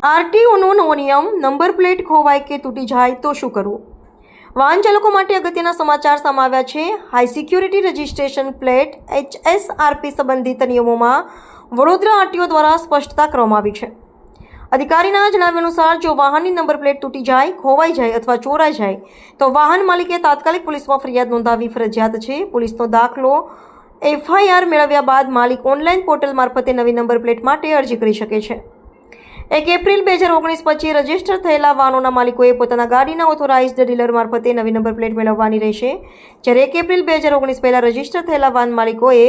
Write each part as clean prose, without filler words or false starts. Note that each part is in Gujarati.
આરટીઓનો નવો નિયમ, નંબર પ્લેટ ખોવાય કે તૂટી જાય તો શું કરવું? વાહન ચાલકો માટે અગત્યના સમાચાર સામે આવ્યા છે. High security registration plate HSRP સંબંધિત નિયમોમાં વડોદરા આરટીઓ દ્વારા સ્પષ્ટતા કરવામાં આવી છે. અધિકારીના જણાવ્યા અનુસાર જો વાહનની નંબર પ્લેટ તૂટી જાય, ખોવાઈ જાય અથવા ચોરાઈ જાય તો વાહન માલિકે તાત્કાલિક પોલીસમાં ફરિયાદ નોંધાવવી ફરજિયાત છે. પોલીસનો દાખલો FIR મેળવ્યા બાદ માલિક ઓનલાઈન પોર્ટલ મારફતે નવી નંબર પ્લેટ માટે અરજી કરી શકે છે. 1 એપ્રિલ 2019 પછી રજીસ્ટર થયેલા વાહનોના માલિકોએ પોતાના ગાડીના ઓથોરાઇઝ્ડ ડીલર મારફતે નવી નંબર પ્લેટ મેળવવાની રહેશે. જ્યારે 1 એપ્રિલ 2019 પહેલાં રજીસ્ટર થયેલા વાહન માલિકોએ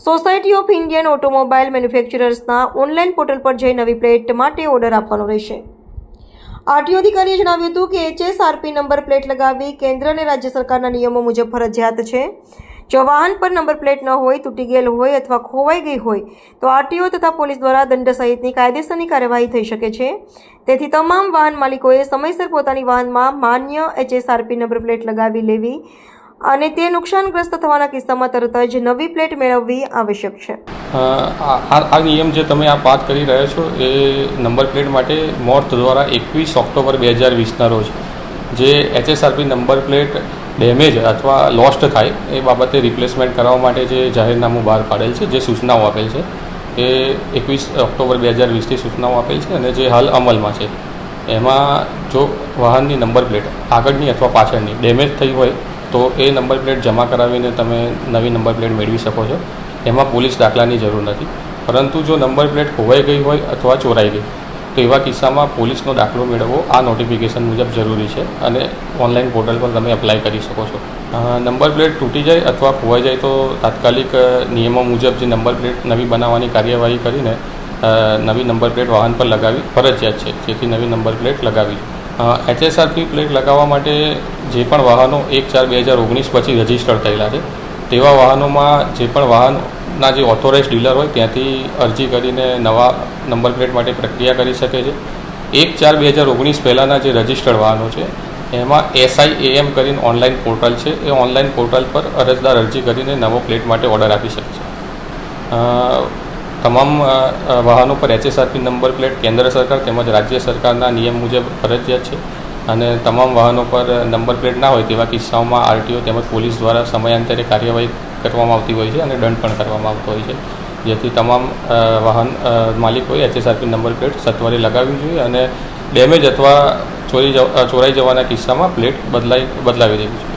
સોસાયટી ઓફ ઇન્ડિયન ઓટોમોબાઈલ મેન્યુફેક્ચરર્સના ઓનલાઈન પોર્ટલ પર જઈ નવી પ્લેટ માટે ઓર્ડર આપવાનો રહેશે. આરટીઓ અધિકારીએ જણાવ્યું હતું કે HSRP નંબર પ્લેટ લગાવવી કેન્દ્ર અને રાજ્ય સરકારના નિયમો મુજબ ફરજિયાત છે. જો વાહન પર નંબર પ્લેટ ન હોય, તૂટી ગયેલ હોય અથવા ખોવાઈ ગઈ હોય તો આરટીઓ તથા પોલીસ દ્વારા દંડ સહિતની કાયદેસરની કાર્યવાહી થઈ શકે છે. તેથી તમામ વાહન માલિકોએ સમયસર પોતાની વાહનમાં માન્ય HSRP નંબર પ્લેટ લગાવી લેવી અને તે નુકસાનગ્રસ્ત થવાના કિસ્સામાં તરત જ નવી પ્લેટ મેળવવી આવશ્યક છે. આ નિયમ જે તમે વાત કરી રહ્યા છો એ નંબર પ્લેટ માટે મોર્થ દ્વારા 21 ઓક્ટોબર 2020ના રોજ જે HSRP નંબર પ્લેટ ડેમેજ અથવા લોસ્ટ થાય એ બાબતે રિપ્લેસમેન્ટ કરવા માટે જે જાહેરનામું બહાર પાડેલ છે, જે સૂચનાઓ આપેલ છે એ 21 ઓક્ટોબર 2020થી સૂચનાઓ આપેલ છે અને જે હાલ અમલમાં છે એમાં જો વાહનની નંબર પ્લેટ આગળની અથવા પાછળની ડેમેજ થઈ હોય તો એ નંબર પ્લેટ જમા કરાવીને તમે નવી નંબર પ્લેટ મેળવી શકો છો. એમાં પોલીસ દાખલાની જરૂર નથી. પરંતુ જો નંબર પ્લેટ ખોવાઈ ગઈ હોય અથવા ચોરાઈ ગઈ તો એવા કિસ્સામાં પોલીસનો દાખલો મેળવવો આ નોટિફિકેશન મુજબ જરૂરી છે અને ઓનલાઈન પોર્ટલ પર તમે એપ્લાય કરી શકો છો. નંબર પ્લેટ તૂટી જાય અથવા ખોવાઈ જાય તો તાત્કાલિક નિયમો મુજબ જે નંબર પ્લેટ નવી બનાવવાની કાર્યવાહી કરીને નવી નંબર પ્લેટ વાહન પર લગાવી ફરજિયાત છે. જેથી નવી નંબર પ્લેટ લગાવી. HSRP પ્લેટ લગાવવા માટે જે પણ વાહનો 1/4/2019 પછી રજીસ્ટર થયેલા છે તેવા વાહનોમાં જે પણ વાહનના જે ઓથોરાઇઝ ડીલર હોય ત્યાંથી અરજી કરીને નવા નંબર પ્લેટ માટે પ્રક્રિયા કરી શકે છે. 1/4/2019 પહેલાંના જે રજીસ્ટર્ડ વાહનો છે એમાં SIAM કરીને ઓનલાઈન પોર્ટલ છે. એ ઓનલાઈન પોર્ટલ પર અરજદાર અરજી કરીને નવો પ્લેટ માટે ઓર્ડર આપી શકે છે. તમામ વાહનો પર HSRP નંબર પ્લેટ કેન્દ્ર સરકાર તેમજ રાજ્ય સરકારના નિયમ મુજબ ફરજિયાત છે અને તમામ વાહનો પર નંબર પ્લેટ ના હોય તેવા કિસ્સાઓમાં આરટીઓ તેમજ પોલીસ દ્વારા સમયાંતરે કાર્યવાહી કરવામાં આવતી હોય છે અને દંડ પણ કરવામાં આવતો હોય છે. જેથી તમામ વાહન માલિકોએ HSRP નંબર પ્લેટ સત્વરે લગાવવી જોઈએ અને ડેમેજ અથવા ચોરાઈ જવાના કિસ્સામાં પ્લેટ બદલાવી દેવી જોઈએ.